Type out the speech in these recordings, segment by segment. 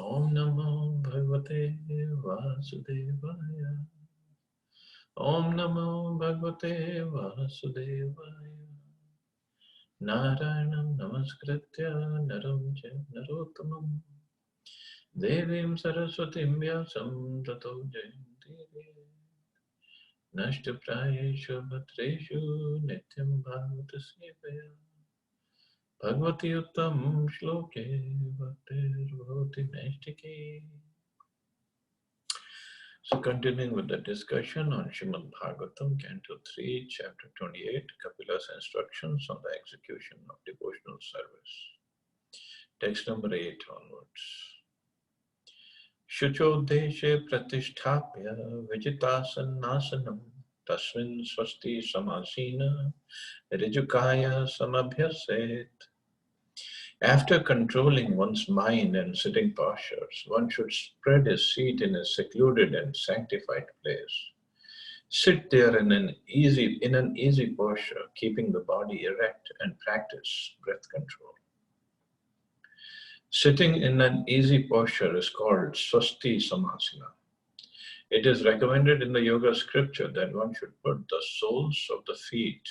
Om Namo Bhagavate Vasudevaya. Om Namo Bhagavate Vasudevaya. Narayanam Namaskritya Naram Chaiva Narottamam Devim Saraswatim Vyasam Tato Jayanti Nashtaprayeshu Bhatreshu Nityam Bhagavata Sevaya Bhagavati Uttam Shloke Bhaktir Bhavati Naistike. So continuing with the discussion on Srimad Bhagavatam, Canto 3, Chapter 28, Kapila's instructions on the execution of devotional service. Text number 8 onwards. Shuchodeshe pratisthapya vijitasannasanam tasmin swasti samasina rijukaya samabhyaset. After controlling one's mind and sitting postures, one should spread his seat in a secluded and sanctified place. Sit there in an easy posture, keeping the body erect, and practice breath control. Sitting in an easy posture is called Swasti Samasana. It is recommended in the yoga scripture that one should put the soles of the feet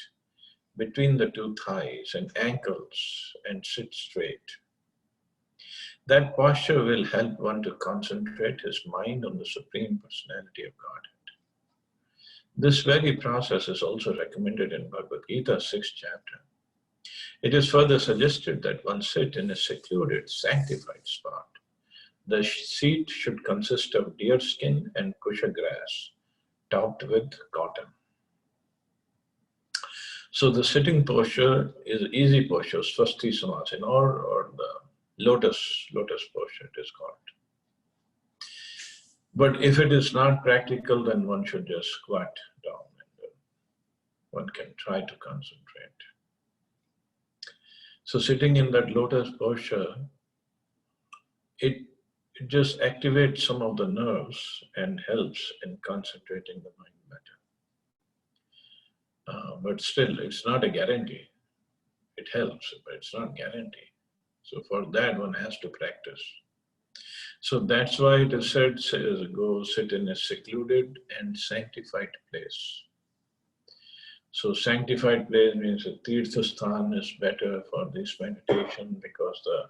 between the two thighs and ankles and sit straight. That posture will help one to concentrate his mind on the Supreme Personality of Godhead. This very process is also recommended in Bhagavad Gita 6th chapter. It is further suggested that one sit in a secluded, sanctified spot. The seat should consist of deer skin and kusha grass, topped with cotton. So the sitting posture is easy posture, Swasti Samasana, or the lotus posture it is called. But if it is not practical, then one should just squat down and one can try to concentrate. So sitting in that lotus posture, it just activates some of the nerves and helps in concentrating the mind better. But still, it's not a guarantee. It helps, but it's not guarantee. So for that, one has to practice. So that's why it is said, go sit in a secluded and sanctified place. So sanctified place means a Tirthasthan is better for this meditation because the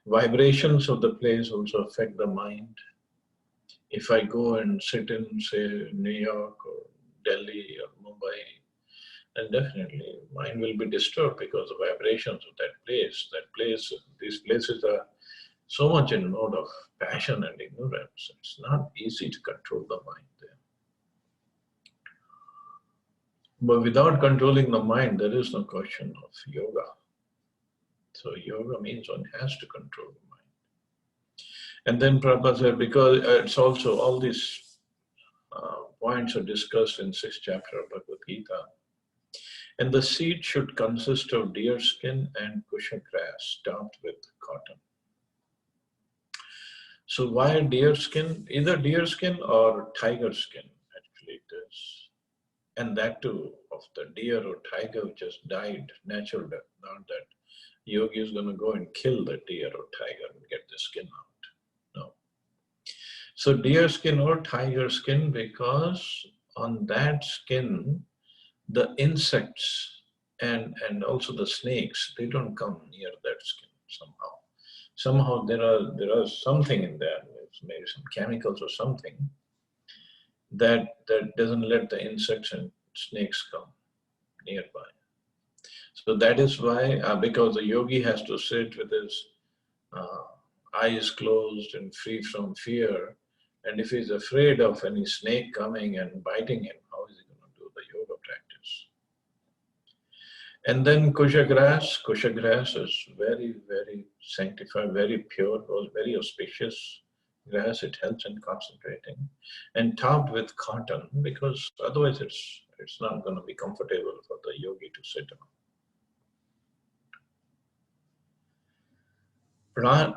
vibrations of the place also affect the mind. If I go and sit in, say, New York or Delhi or Mumbai, then definitely mind will be disturbed because the vibrations of that place, these places are so much in mode of passion and ignorance. It's not easy to control the mind there. But without controlling the mind, there is no question of yoga. So yoga means one has to control the mind. And then Prabhupada said, because it's also all these points are discussed in 6th chapter of Bhagavad Gita. And the seat should consist of deer skin and kusha grass topped with cotton. So why deer skin? Either deer skin or tiger skin, actually it is. And that too, of the deer or tiger which has died, natural death, not that yogi is going to go and kill the deer or tiger and get the skin out. No. So deer skin or tiger skin, because on that skin, the insects and also the snakes, they don't come near that skin somehow. Somehow there are something in there, maybe some chemicals or something that doesn't let the insects and snakes come nearby. So that is why, because the yogi has to sit with his eyes closed and free from fear, and if he's afraid of any snake coming and biting him, how is he going to do the yoga practice? And then kusha grass is very, very sanctified, very pure, very auspicious grass. It helps in concentrating, and topped with cotton, because otherwise it's not going to be comfortable for the yogi to sit on.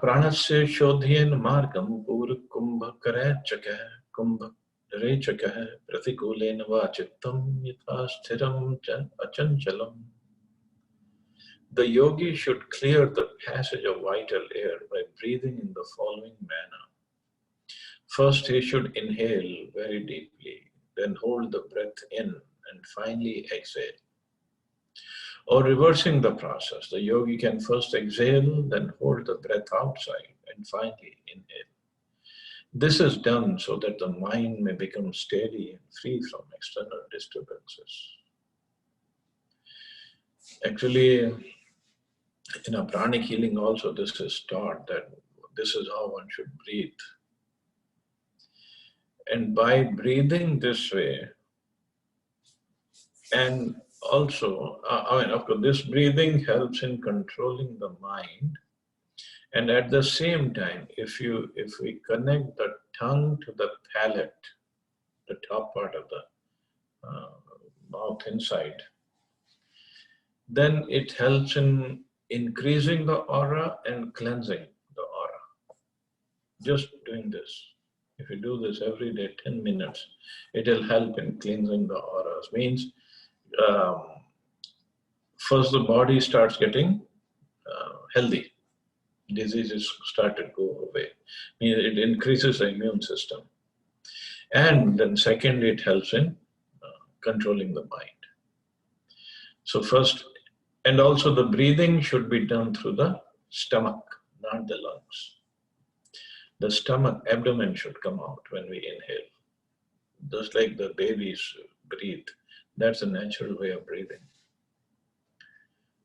Pranasya shodhyen margam pur kumbha karachaka kumbha rechaka pratikulena vachittam yatha sthiram achanchalam. The yogi should clear the passage of vital air by breathing in the following manner. First, he should inhale very deeply, then hold the breath in and finally exhale. Or reversing the process, the yogi can first exhale, then hold the breath outside and finally inhale. This is done so that the mind may become steady and free from external disturbances. Actually, in a pranic healing also, this is taught that this is how one should breathe. And by breathing this way, and also, of course, this breathing helps in controlling the mind. And at the same time, if we connect the tongue to the palate, the top part of the mouth inside, then it helps in increasing the aura and cleansing the aura. Just doing this. If you do this every day, 10 minutes, it will help in cleansing the auras. Means first the body starts getting healthy. Diseases start to go away. Means it increases the immune system. And then second, it helps in controlling the mind. So first, and also the breathing should be done through the stomach, not the lungs. The stomach, abdomen should come out when we inhale. Just like the babies breathe. That's a natural way of breathing.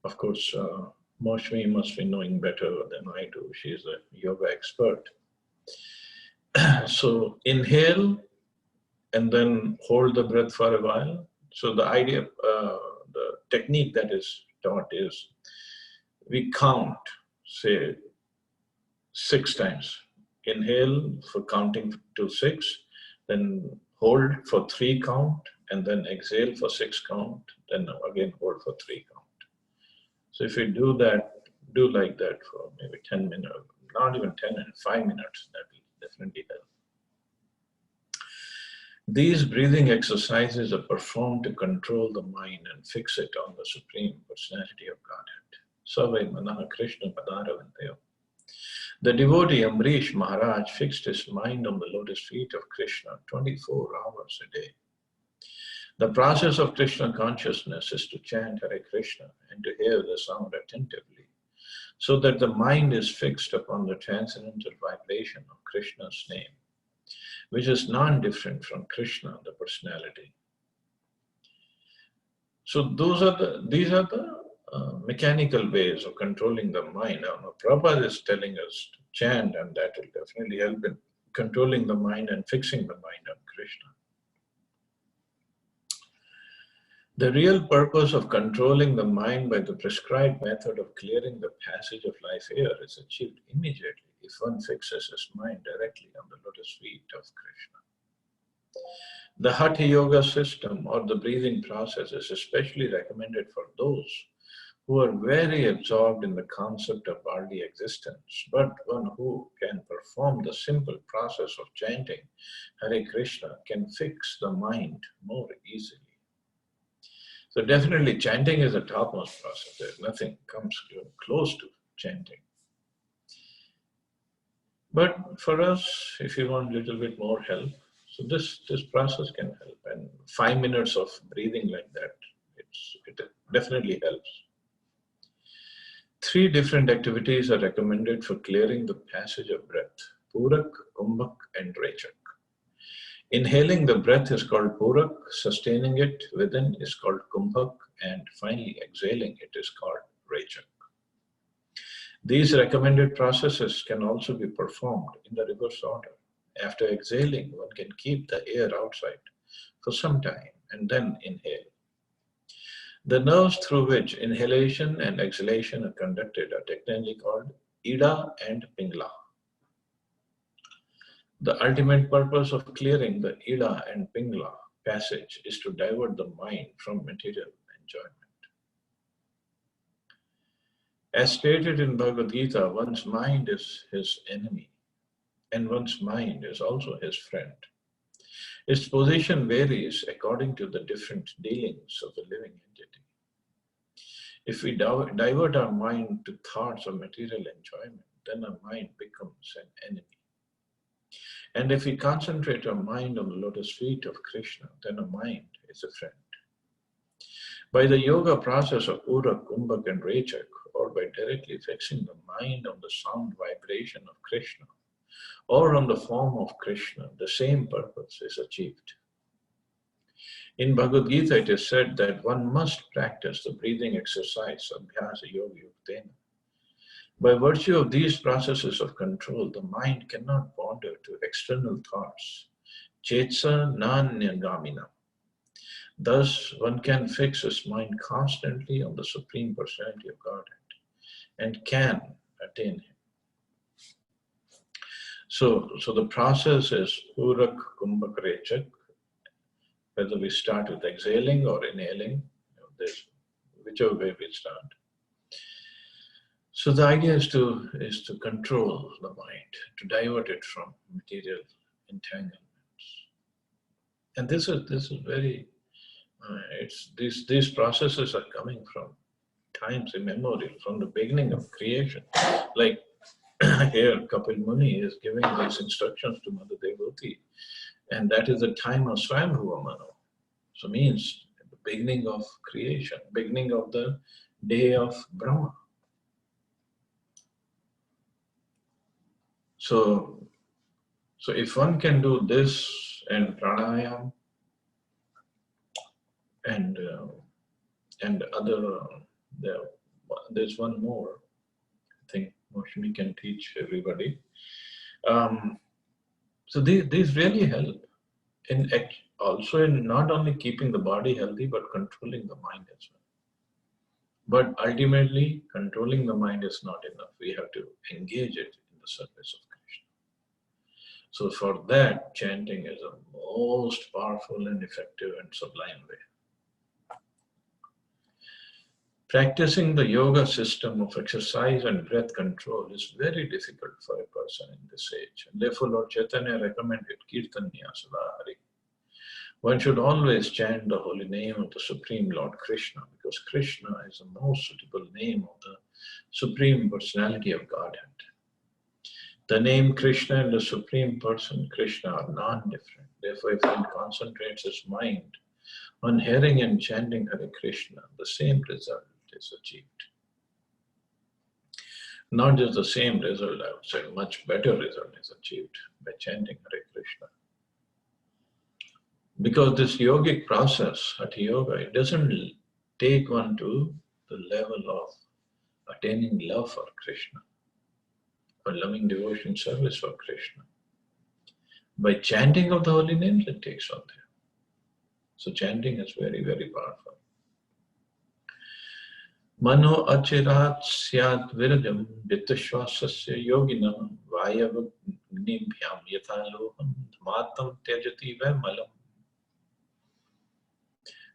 Of course, Moshmi must be knowing better than I do. She's a yoga expert. So inhale and then hold the breath for a while. So the idea, the technique that is taught is we count, say, 6 times. Inhale for counting to 6, then hold for 3 count, and then exhale for 6 count, then again hold for 3 count. So if you do like that for maybe 10 minutes, not even 10 minutes, 5 minutes, that will definitely help. These breathing exercises are performed to control the mind and fix it on the Supreme Personality of Godhead. Savai Manaha Krishna Padaravantayo. The devotee Amrish Maharaj fixed his mind on the lotus feet of Krishna 24 hours a day. The process of Krishna consciousness is to chant Hare Krishna and to hear the sound attentively, so that the mind is fixed upon the transcendental vibration of Krishna's name, which is non-different from Krishna, the personality. So these are the mechanical ways of controlling the mind. Now, Prabhupada is telling us to chant, and that will definitely help in controlling the mind and fixing the mind on Krishna. The real purpose of controlling the mind by the prescribed method of clearing the passage of life air is achieved immediately if one fixes his mind directly on the lotus feet of Krishna. The Hatha Yoga system or the breathing process is especially recommended for those who are very absorbed in the concept of bodily existence, but one who can perform the simple process of chanting Hare Krishna can fix the mind more easily. So definitely chanting is a topmost process. There's nothing comes close to chanting. But for us, if you want a little bit more help, so this process can help. And 5 minutes of breathing like that, it definitely helps. 3 different activities are recommended for clearing the passage of breath: Purak, Kumbhak, and Rechak. Inhaling the breath is called Purak, sustaining it within is called Kumbhak, and finally exhaling it is called Rechak. These recommended processes can also be performed in the reverse order. After exhaling, one can keep the air outside for some time and then inhale. The nerves through which inhalation and exhalation are conducted are technically called Ida and Pingla. The ultimate purpose of clearing the Ida and Pingla passage is to divert the mind from material enjoyment. As stated in Bhagavad Gita, one's mind is his enemy, and one's mind is also his friend. Its position varies according to the different dealings of the living entity. If we divert our mind to thoughts of material enjoyment, then our mind becomes an enemy. And if we concentrate our mind on the lotus feet of Krishna, then our mind is a friend. By the yoga process of Urak, Kumbhak and Rechak, or by directly fixing the mind on the sound vibration of Krishna, or on the form of Krishna, the same purpose is achieved. In Bhagavad Gita, it is said that one must practice the breathing exercise, Abhyasa Yoga Yuktena. By virtue of these processes of control, the mind cannot wander to external thoughts, chetsa nanyagamina. Thus, one can fix his mind constantly on the Supreme Personality of Godhead and can attain Him. So the process is Urak, Kumbhak, Rechak. Whether we start with exhaling or inhaling, whichever way we start. So the idea is to control the mind, to divert it from material entanglements. And this is very, these processes are coming from times immemorial, from the beginning of creation. Like here, Kapil Muni is giving these instructions to Mother Devoti, and that is the time of Swayambhuva Manu. So means the beginning of creation, beginning of the day of Brahma. So if one can do this and pranayam and other, there's one more. I think Moshimi can teach everybody. So these really help in also in not only keeping the body healthy but controlling the mind as well. But ultimately, controlling the mind is not enough. We have to engage it in the service of Krishna. So for that, chanting is the most powerful and effective and sublime way. Practicing the yoga system of exercise and breath control is very difficult for a person in this age. And therefore, Lord Chaitanya recommended Kirtanya Sadahari. One should always chant the holy name of the Supreme Lord Krishna, because Krishna is the most suitable name of the Supreme Personality of Godhead. The name Krishna and the Supreme Person Krishna are non-different. Therefore, if one concentrates his mind on hearing and chanting Hare Krishna, the same result is achieved. Not just the same result, I would say, much better result is achieved by chanting Hare Krishna. Because this yogic process, Hatha Yoga, it doesn't take one to the level of attaining love for Krishna or loving devotion service for Krishna. By chanting of the holy names, it takes one there. So chanting is very, very powerful. Mano achirat syat virajam vittashwasasya yoginam vayavagnibhyam yathaloham matam tyajati vaimalam.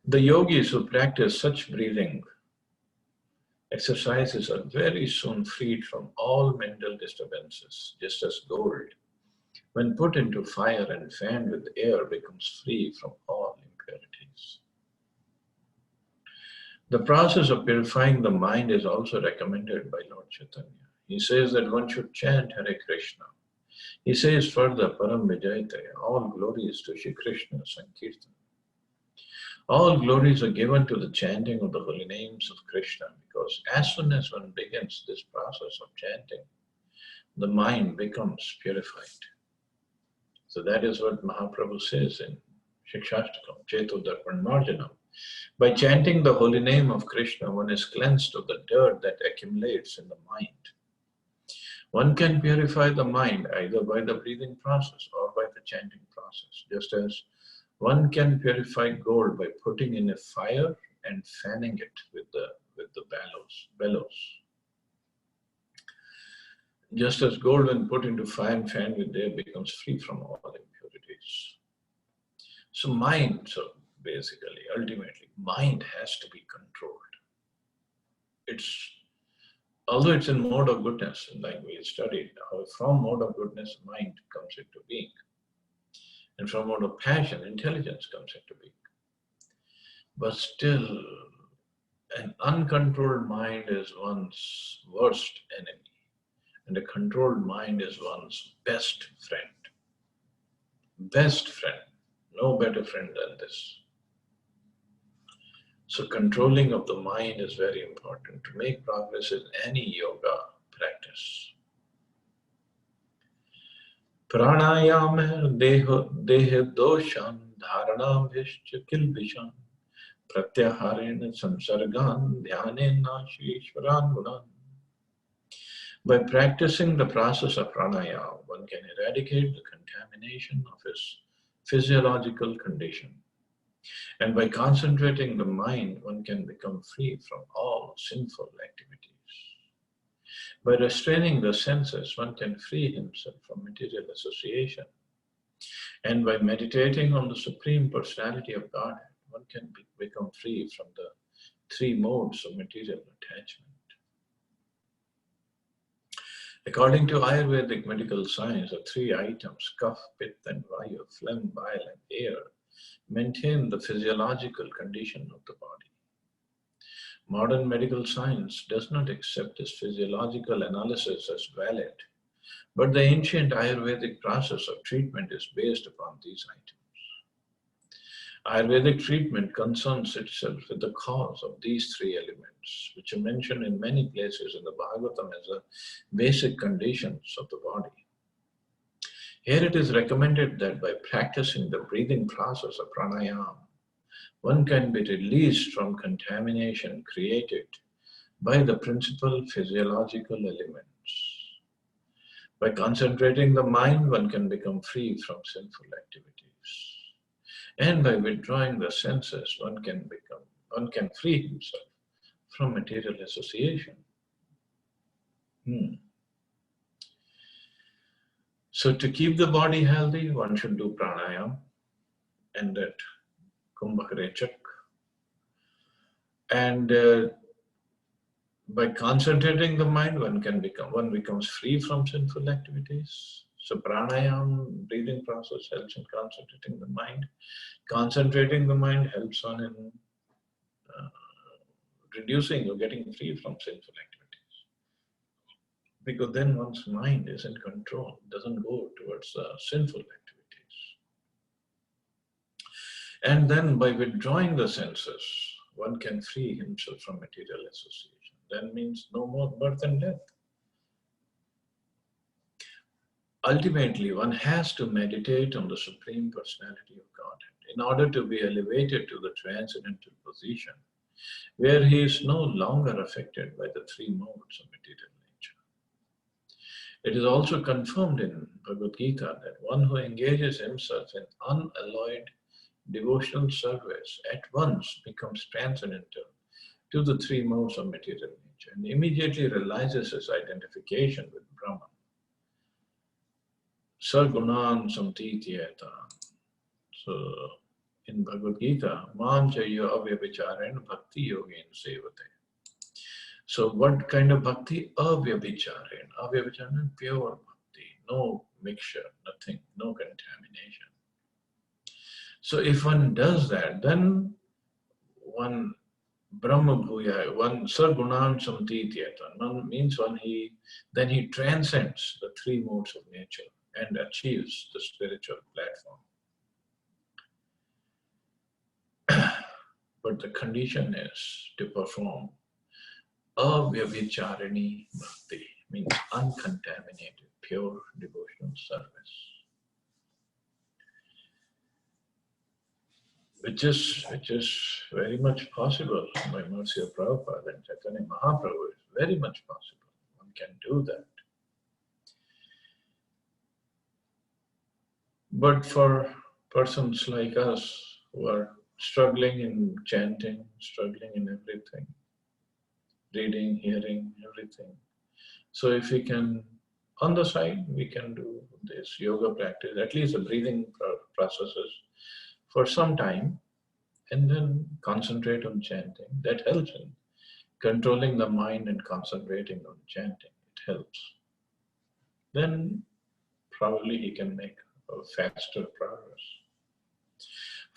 The yogis who practice such breathing exercises are very soon freed from all mental disturbances, just as gold, when put into fire and fanned with air, becomes free from all impurities. The process of purifying the mind is also recommended by Lord Chaitanya. He says that one should chant Hare Krishna. He says further, Param Vijayate, all glories to Shri Krishna Sankirtan. All glories are given to the chanting of the holy names of Krishna, because as soon as one begins this process of chanting, the mind becomes purified. So that is what Mahaprabhu says in Shikshashtakam, Cheto Darpan Marjanam. By chanting the holy name of Krishna, one is cleansed of the dirt that accumulates in the mind. One can purify the mind either by the breathing process or by the chanting process, just as one can purify gold by putting in a fire and fanning it with the bellows. Just as gold when put into fire and fanned with air becomes free from all impurities. So basically, ultimately, mind has to be controlled. Although it's in mode of goodness, like we studied, how from mode of goodness, mind comes into being. And from mode of passion, intelligence comes into being. But still, An uncontrolled mind is one's worst enemy, and a controlled mind is one's best friend. Best friend. No better friend than this. So controlling of the mind is very important to make progress in any yoga practice. Pranayama deha doshan dharanam bhishcha kilbishan pratyaharena samsargan dhyanena shishvaran gunan. By practicing the process of pranayama, one can eradicate the contamination of his physiological condition. And by concentrating the mind, one can become free from all sinful activities. By restraining the senses, one can free himself from material association. And by meditating on the Supreme Personality of Godhead, one can become free from the three modes of material attachment. According to Ayurvedic medical science, the three items, kapha, pitta, and vayu, phlegm, bile, and air, maintain the physiological condition of the body. Modern medical science does not accept this physiological analysis as valid, but the ancient Ayurvedic process of treatment is based upon these items. Ayurvedic treatment concerns itself with the cause of these three elements, which are mentioned in many places in the Bhagavatam as the basic conditions of the body. Here it is recommended that by practicing the breathing process of pranayama, one can be released from contamination created by the principal physiological elements. By concentrating the mind, one can become free from sinful activities. And by withdrawing the senses, one can free himself from material association. So to keep the body healthy, one should do pranayama and that kumbhakarechak. And by concentrating the mind, one becomes free from sinful activities. So pranayama, breathing process, helps in concentrating the mind. Concentrating the mind helps on in reducing or getting free from sinful activities. Because then one's mind is in control, doesn't go towards sinful activities. And then by withdrawing the senses, one can free himself from material association. That means no more birth and death. Ultimately, one has to meditate on the Supreme Personality of Godhead in order to be elevated to the transcendental position where he is no longer affected by the three modes of material nature. It is also confirmed in Bhagavad Gita that one who engages himself in unalloyed devotional service at once becomes transcendental to the three modes of material nature and immediately realizes his identification with Brahman. Sargunan samtitiyata. So in Bhagavad Gita, Mam Chayo Avyabhicharen Bhakti Yogin Sevate. So what kind of bhakti? Avyabhicharen. Avyabhicharen, pure bhakti. No mixture, nothing, no contamination. So if one does that, then one Brahma Bhuya, one Sargunan Samtitiyata, one means then he transcends the three modes of nature and achieves the spiritual platform. But the condition is to perform avyabhicharani bhakti, means uncontaminated, pure devotional service. Which is very much possible by mercy of Prabhupada and Chaitanya Mahaprabhu. It's very much possible. One can do that. But for persons like us who are struggling in chanting, struggling in everything, reading, hearing, everything. So if we can, on the side, we can do this yoga practice, at least the breathing processes for some time, and then concentrate on chanting. That helps in controlling the mind and concentrating on chanting. It helps. Then probably he can make a faster progress.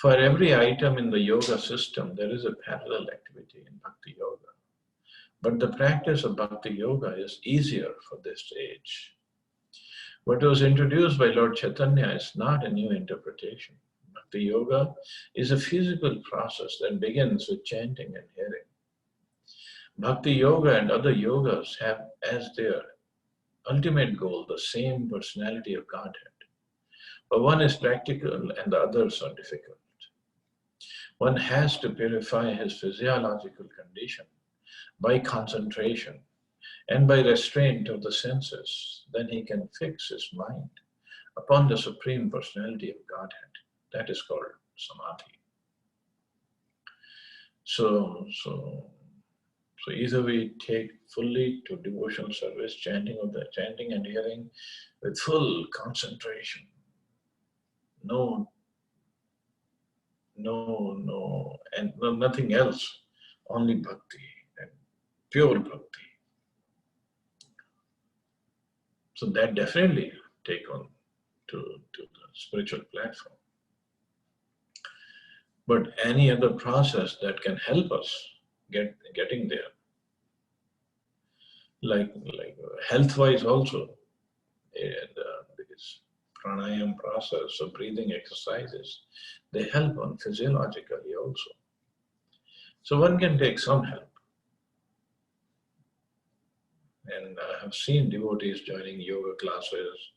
For every item in the yoga system, there is a parallel activity in Bhakti Yoga. But the practice of Bhakti Yoga is easier for this age. What was introduced by Lord Chaitanya is not a new interpretation. Bhakti Yoga is a physical process that begins with chanting and hearing. Bhakti Yoga and other yogas have as their ultimate goal the same personality of Godhead. But one is practical and the others are difficult. One has to purify his physiological condition by concentration and by restraint of the senses. Then he can fix his mind upon the Supreme Personality of Godhead. That is called Samadhi. So either we take fully to devotional service, chanting and hearing with full concentration. Nothing else. Only bhakti and pure bhakti. So that definitely take on to the spiritual platform. But any other process that can help us getting there, like health-wise also, this pranayam process of breathing exercises, they help on physiologically also. So one can take some help. And I have seen devotees joining yoga classes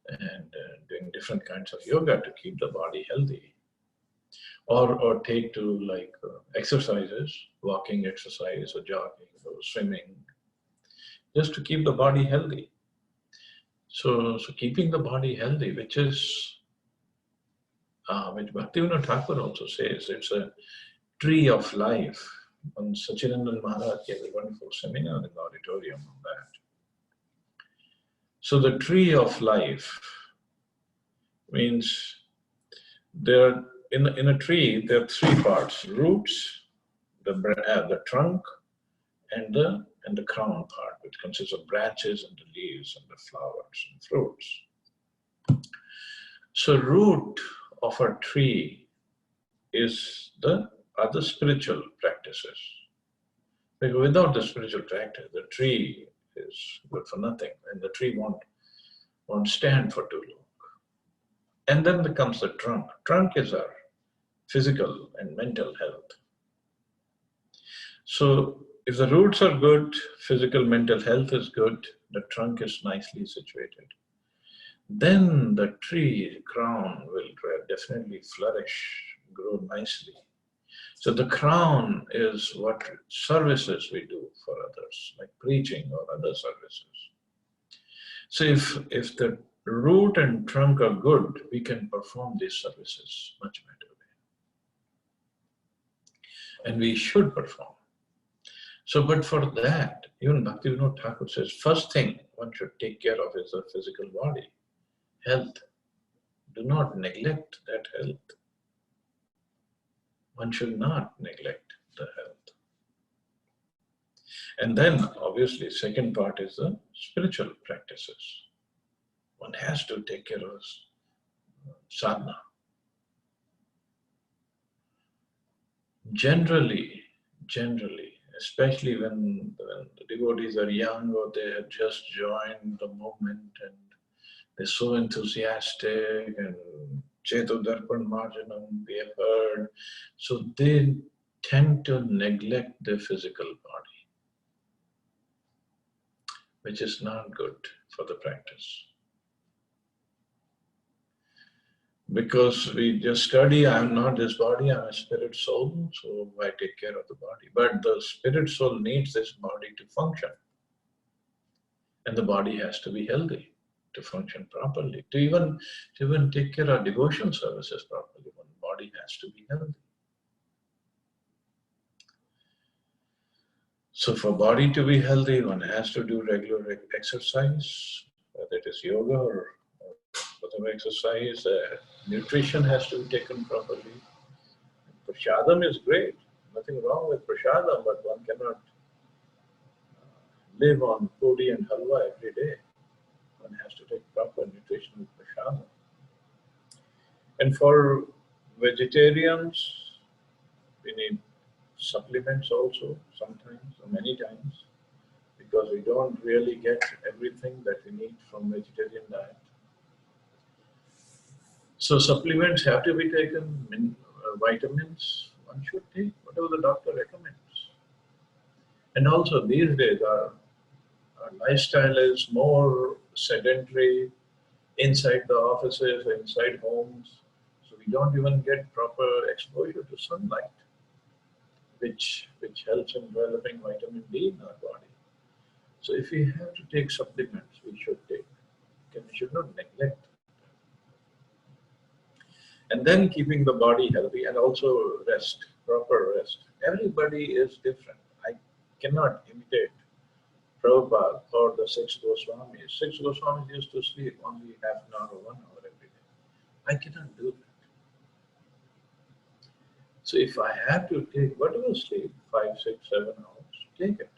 and doing different kinds of yoga to keep the body healthy. Or take to exercises, walking exercise or jogging or swimming, just to keep the body healthy. So keeping the body healthy, which Bhaktivinoda Thakur also says, it's a tree of life. On Sachidanand Maharaj gave a wonderful seminar in the auditorium on that. So the tree of life means there in a tree there are three parts: roots, the trunk, and the crown part, which consists of branches and the leaves and the flowers and fruits. So root of a tree are the spiritual practices. Because without the spiritual practice, the tree is good for nothing, and the tree won't stand for too long. And then comes the trunk. Trunk is our physical and mental health. So if the roots are good, physical, mental health is good, the trunk is nicely situated, then the tree crown will definitely flourish, grow nicely. So the crown is what services we do for others, like preaching or other services. So if the root and trunk are good, we can perform these services much better way. And we should perform. So, but for that, even Bhaktivinoda Thakur says, first thing one should take care of is the physical body, health. Do not neglect that health. One should not neglect the health. And then, obviously, second part is the spiritual practices. One has to take care of sadhana. Generally, especially when the devotees are young or they have just joined the movement and they're so enthusiastic and Cheto Darpan Marjanam, we have heard, so they tend to neglect their physical body, which is not good for the practice. Because we just study, I'm not this body, I'm a spirit soul, so I take care of the body. But the spirit soul needs this body to function. And the body has to be healthy to function properly. To even take care of devotion services properly, one body has to be healthy. So for body to be healthy, one has to do regular exercise, whether it is yoga or whatever exercise. Nutrition has to be taken properly. Prashadam is great. Nothing wrong with prashadam, but one cannot live on puri and halwa every day. One has to take proper nutritional prashadam. And for Vegetarians, we need supplements also sometimes, or many times, because we don't really get everything that we need from vegetarian diet. So supplements have to be taken, vitamins, one should take whatever the doctor recommends. And also these days our lifestyle is more sedentary, inside the offices, inside homes. So we don't even get proper exposure to sunlight, which helps in developing vitamin D in our body. So if we have to take supplements, we should take. Okay, we should not neglect. And then keeping the body healthy and also rest, proper rest. Everybody is different. I cannot imitate Prabhupada or the six Goswamis. Six Goswamis used to sleep only half an hour or 1 hour every day. I cannot do that. So if I have to take whatever sleep, 5, 6, 7 hours, take it.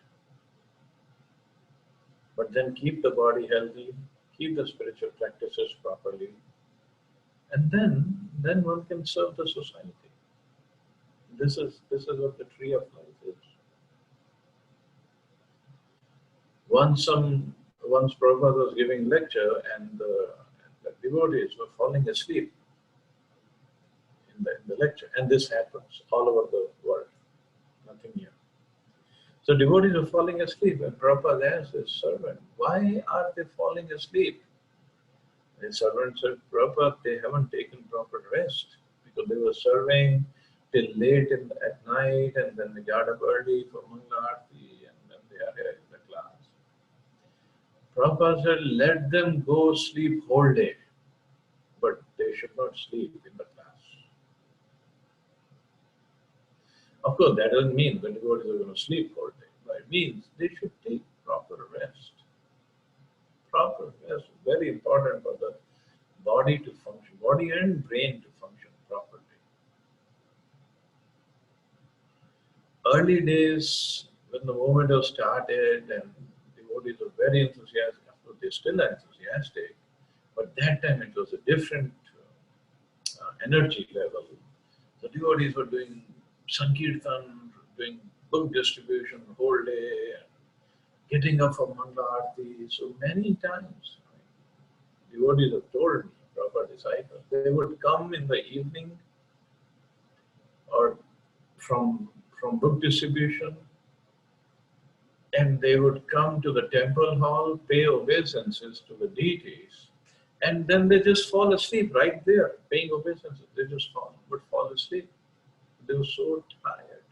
But then keep the body healthy, keep the spiritual practices properly, and then one can serve the society. This is what the tree of life is. Once Prabhupada was giving lecture and the devotees were falling asleep in the lecture, and this happens all over the world, nothing new. So devotees were falling asleep, and Prabhupada asked his servant, why are they falling asleep? His servant said, Prabhupada, they haven't taken proper rest because they were serving till late at night, and then they got up early for Mangalarti, and then they are here in the class. Prabhupada said, let them go sleep whole day, but they should not sleep in the class. Of course, that doesn't mean the devotees are going to sleep whole day, but it means they should take proper rest. Proper rest is very important for the body to function, body and brain to function properly. Early days, when the movement was started and devotees were very enthusiastic, of course they're still enthusiastic, but that time it was a different energy level. The devotees were doing Sankirtan, doing book distribution the whole day, and getting up for Mangalarti. So many times, devotees have told me, proper disciples, they would come in the evening or from book distribution, and they would come to the temple hall, pay obeisances to the deities, and then they just fall asleep right there, paying obeisances. They just would fall asleep. They were so tired.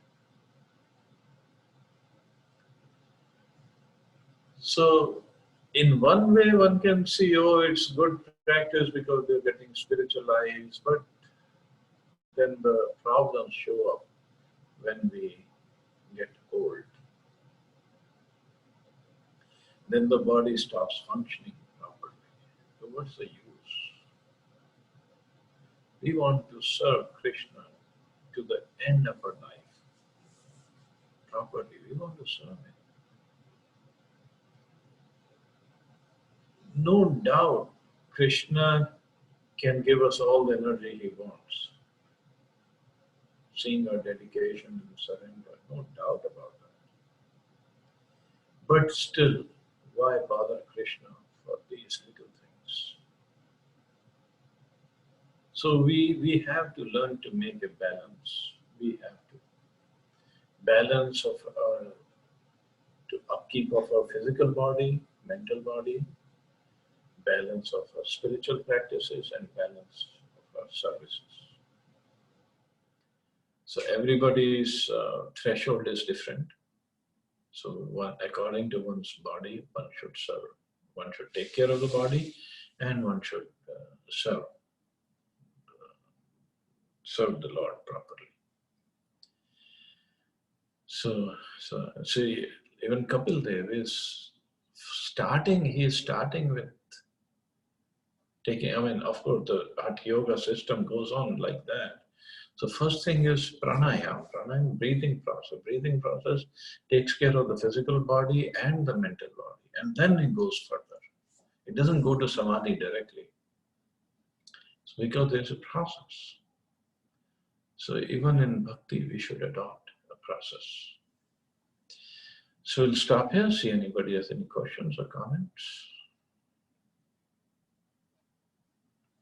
So in one way, one can see, oh, it's good practice because they're getting spiritualized, but then the problems show up when we get old. Then the body stops functioning properly. So what's the use? We want to serve Krishna to the end of our life properly. We want to serve him. No doubt, Krishna can give us all the energy he wants. Seeing our dedication and surrender, no doubt about that. But still, why bother Krishna for these little things? So we have to learn to make a balance. We have to. Balance of upkeep of our physical body, mental body, balance of our spiritual practices, and balance of our services. So everybody's threshold is different. So according to one's body, one should serve. One should take care of the body, and one should serve the Lord properly. So see, even Kapil Dev is starting with taking, of course, the Hatha Yoga system goes on like that. So first thing is pranayama. Pranayama, breathing process. Breathing process takes care of the physical body and the mental body. And then it goes further. It doesn't go to samadhi directly. So because there's a process. So even in bhakti, we should adopt a process. So we'll stop here, see anybody has any questions or comments.